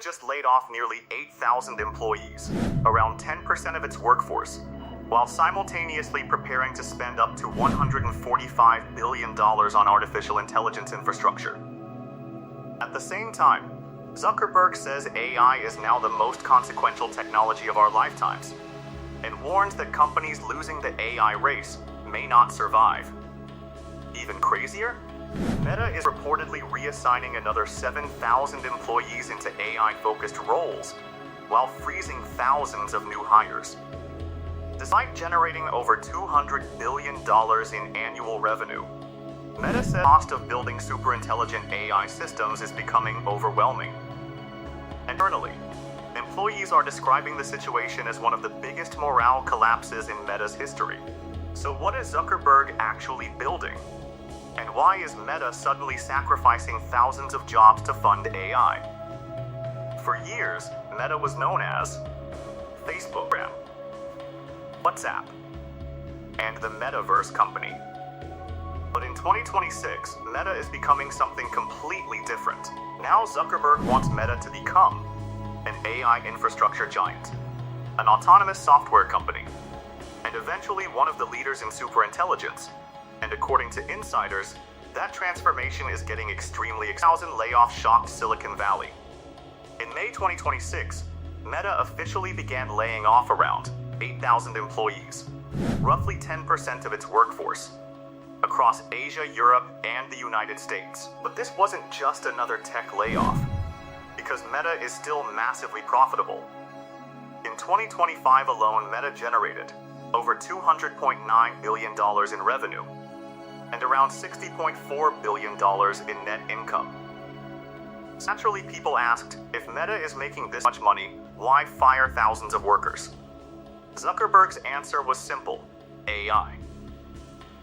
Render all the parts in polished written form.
just laid off nearly 8,000 employees, around 10% of its workforce, while simultaneously preparing to spend up to $145 billion on artificial intelligence infrastructure. At the same time, Zuckerberg says AI is now the most consequential technology of our lifetimes, and warns that companies losing the AI race may not survive. Even crazier? Meta is reportedly reassigning another 7,000 employees into AI-focused roles, while freezing thousands of new hires. Despite generating over $200 billion in annual revenue, Meta said the cost of building super-intelligent AI systems is becoming overwhelming. Internally, employees are describing the situation as one of the biggest morale collapses in Meta's history. So what is Zuckerberg actually building? And why is Meta suddenly sacrificing thousands of jobs to fund AI? For years, Meta was known as Facebook, WhatsApp, and the Metaverse company. But in 2026, Meta is becoming something completely different. Now Zuckerberg wants Meta to become an AI infrastructure giant, an autonomous software company, and eventually one of the leaders in superintelligence. And according to insiders, that transformation is getting extremely exciting. 1,000 layoffs shocked Silicon Valley. In May 2026, Meta officially began laying off around 8,000 employees, roughly 10% of its workforce, across Asia, Europe, and the United States. But this wasn't just another tech layoff, because Meta is still massively profitable. In 2025 alone, Meta generated over $200.9 billion in revenue, and around $60.4 billion in net income. Naturally, people asked, if Meta is making this much money, why fire thousands of workers? Zuckerberg's answer was simple: AI.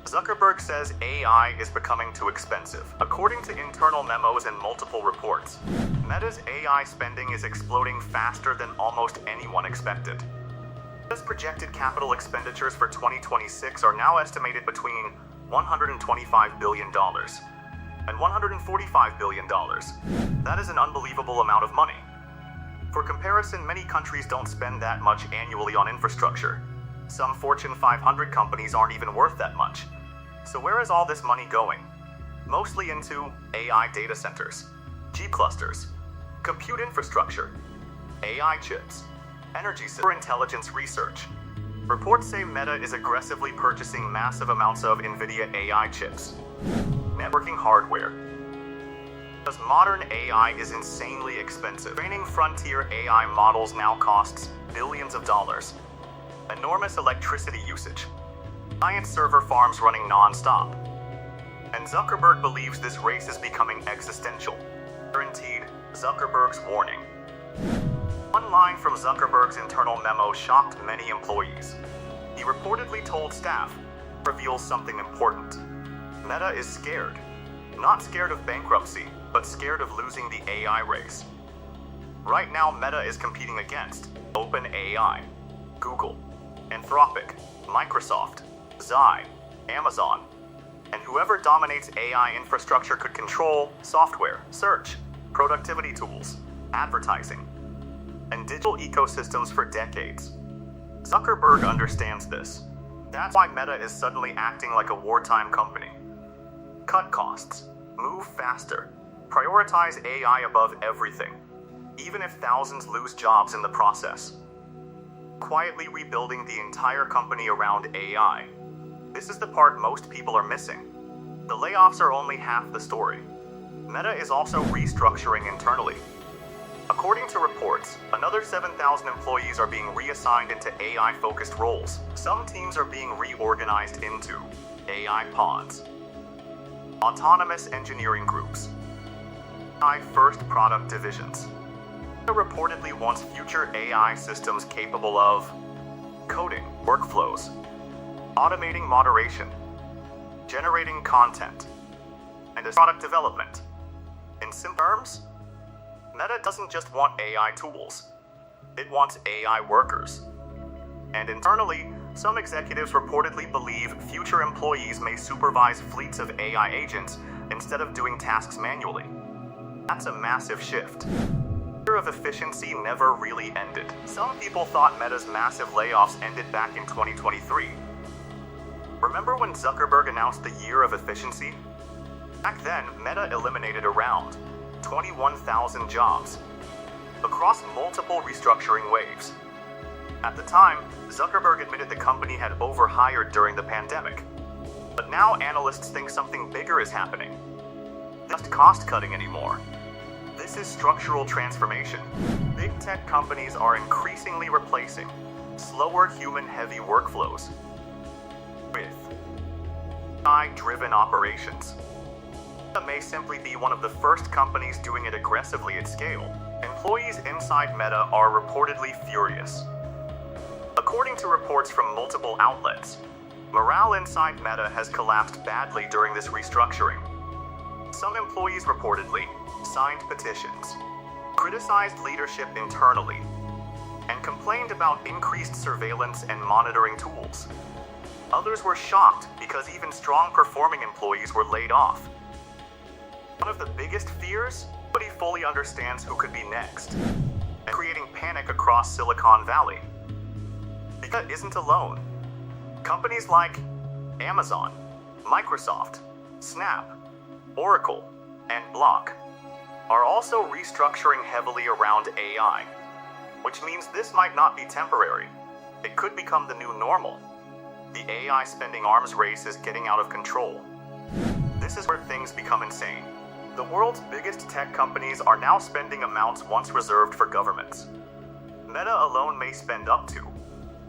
Zuckerberg says AI is becoming too expensive. According to internal memos and multiple reports, Meta's AI spending is exploding faster than almost anyone expected. Meta's projected capital expenditures for 2026 are now estimated between $125 billion and $145 billion. That is an unbelievable amount of money. For comparison, many countries don't spend that much annually on infrastructure. Some Fortune 500 companies aren't even worth that much. So where is all this money going? Mostly into AI data centers, G clusters, compute infrastructure, AI chips, energy superintelligence research. Reports say Meta is aggressively purchasing massive amounts of NVIDIA AI chips, networking hardware. Because modern AI is insanely expensive. Training frontier AI models now costs billions of dollars. Enormous electricity usage. Giant server farms running non-stop. And Zuckerberg believes this race is becoming existential. Guaranteed, Zuckerberg's warning. One line from Zuckerberg's internal memo shocked many employees. He reportedly told staff, reveals something important. Meta is scared. Not scared of bankruptcy, but scared of losing the AI race. Right now, Meta is competing against OpenAI, Google, Anthropic, Microsoft, Xi, Amazon, and whoever dominates AI infrastructure could control software, search, productivity tools, advertising, and digital ecosystems for decades. Zuckerberg understands this. That's why Meta is suddenly acting like a wartime company. Cut costs, move faster, prioritize AI above everything, even if thousands lose jobs in the process. Quietly rebuilding the entire company around AI. This is the part most people are missing. The layoffs are only half the story. Meta is also restructuring internally. According to reports, another 7,000 employees are being reassigned into AI-focused roles. Some teams are being reorganized into AI pods, autonomous engineering groups, AI-first product divisions. Meta reportedly wants future AI systems capable of coding, workflows, automating moderation, generating content, and product development. In simple terms, Meta doesn't just want AI tools, it wants AI workers. And internally, some executives reportedly believe future employees may supervise fleets of AI agents instead of doing tasks manually. That's a massive shift. The era of efficiency never really ended. Some people thought Meta's massive layoffs ended back in 2023. Remember when Zuckerberg announced the year of efficiency? Back then, Meta eliminated around 21,000 jobs across multiple restructuring waves. At the time, Zuckerberg admitted the company had overhired during the pandemic. But now analysts think something bigger is happening. Just cost-cutting anymore. This is structural transformation. Big tech companies are increasingly replacing slower human-heavy workflows with AI-driven operations. Meta may simply be one of the first companies doing it aggressively at scale. Employees inside Meta are reportedly furious. According to reports from multiple outlets, morale inside Meta has collapsed badly during this restructuring. Some employees reportedly signed petitions, criticized leadership internally, and complained about increased surveillance and monitoring tools. Others were shocked because even strong-performing employees were laid off. One of the biggest fears? Nobody fully understands who could be next, and creating panic across Silicon Valley. Meta isn't alone. Companies like Amazon, Microsoft, Snap, Oracle, and Block are also restructuring heavily around AI, which means this might not be temporary. It could become the new normal. The AI spending arms race is getting out of control. This is where things become insane. The world's biggest tech companies are now spending amounts once reserved for governments. Meta alone may spend up to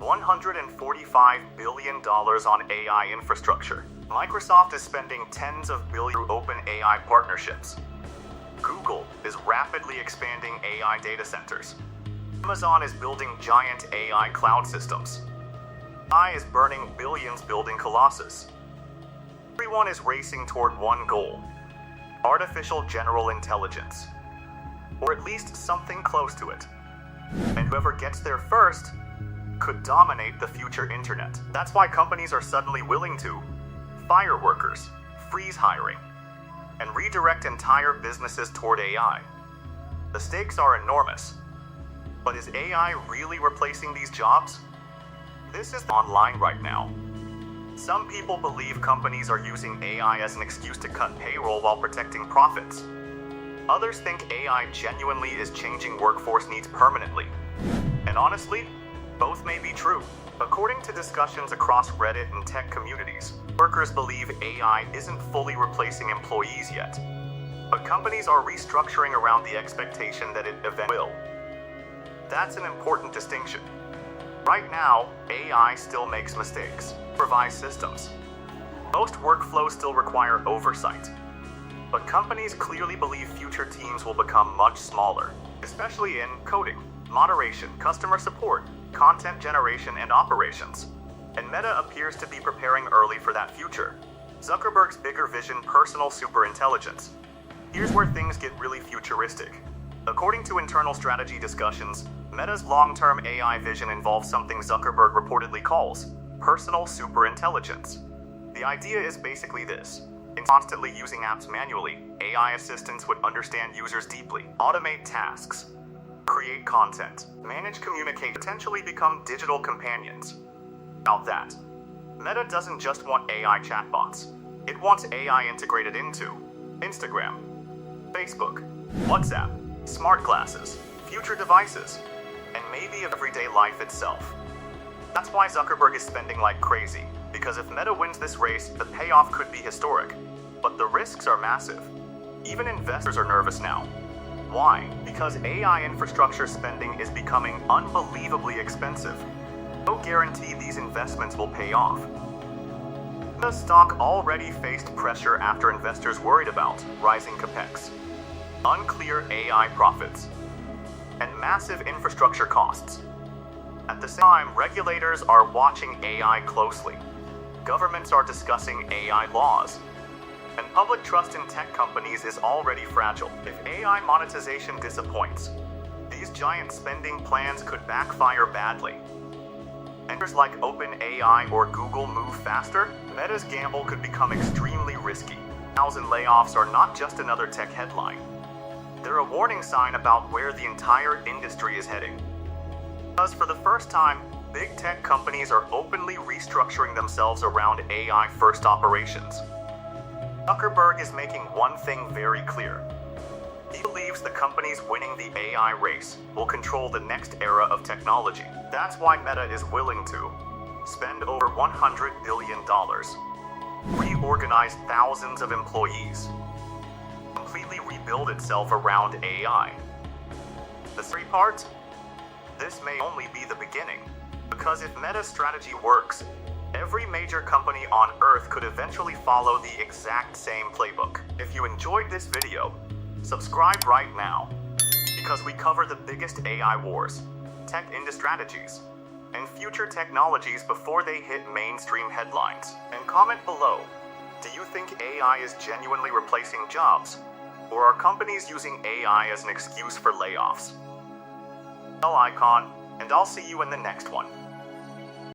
$145 billion on AI infrastructure. Microsoft is spending tens of billions through OpenAI partnerships. Google is rapidly expanding AI data centers. Amazon is building giant AI cloud systems. AI is burning billions building Colossus. Everyone is racing toward one goal: artificial general intelligence, or at least something close to it. And whoever gets there first could dominate the future internet. That's why companies are suddenly willing to fire workers, freeze hiring, and redirect entire businesses toward AI. The stakes are enormous. But is AI really replacing these jobs? This is online right now. Some people believe companies are using AI as an excuse to cut payroll while protecting profits. Others think AI genuinely is changing workforce needs permanently. And honestly, both may be true. According to discussions across Reddit and tech communities, workers believe AI isn't fully replacing employees yet. But companies are restructuring around the expectation that it eventually will. That's an important distinction. Right now, AI still makes mistakes, supervised systems. Most workflows still require oversight. But companies clearly believe future teams will become much smaller, especially in coding, moderation, customer support, content generation, and operations. And Meta appears to be preparing early for that future. Zuckerberg's bigger vision: personal superintelligence. Here's where things get really futuristic. According to internal strategy discussions, Meta's long-term AI vision involves something Zuckerberg reportedly calls personal superintelligence. The idea is basically this: in constantly using apps manually, AI assistants would understand users deeply, automate tasks, create content, manage communication, potentially become digital companions. About that, Meta doesn't just want AI chatbots. It wants AI integrated into Instagram, Facebook, WhatsApp, smart glasses, future devices, and maybe everyday life itself. That's why Zuckerberg is spending like crazy, because if Meta wins this race, the payoff could be historic. But the risks are massive. Even investors are nervous now. Why? Because AI infrastructure spending is becoming unbelievably expensive. No guarantee these investments will pay off. The stock already faced pressure after investors worried about rising capex, unclear AI profits, and massive infrastructure costs. At the same time, regulators are watching AI closely. Governments are discussing AI laws. And public trust in tech companies is already fragile. If AI monetization disappoints, these giant spending plans could backfire badly. Vendors like OpenAI or Google move faster, Meta's gamble could become extremely risky. 1,000 layoffs are not just another tech headline. They're a warning sign about where the entire industry is heading. Because for the first time, big tech companies are openly restructuring themselves around AI-first operations. Zuckerberg is making one thing very clear. He believes the companies winning the AI race will control the next era of technology. That's why Meta is willing to spend over $100 billion, reorganize thousands of employees, completely rebuild itself around AI. The three parts? This may only be the beginning, because if Meta's strategy works, every major company on Earth could eventually follow the exact same playbook. If you enjoyed this video, subscribe right now, because we cover the biggest AI wars, tech industry strategies, and future technologies before they hit mainstream headlines. And comment below, do you think AI is genuinely replacing jobs? Or are companies using AI as an excuse for layoffs? Bell icon, and I'll see you in the next one.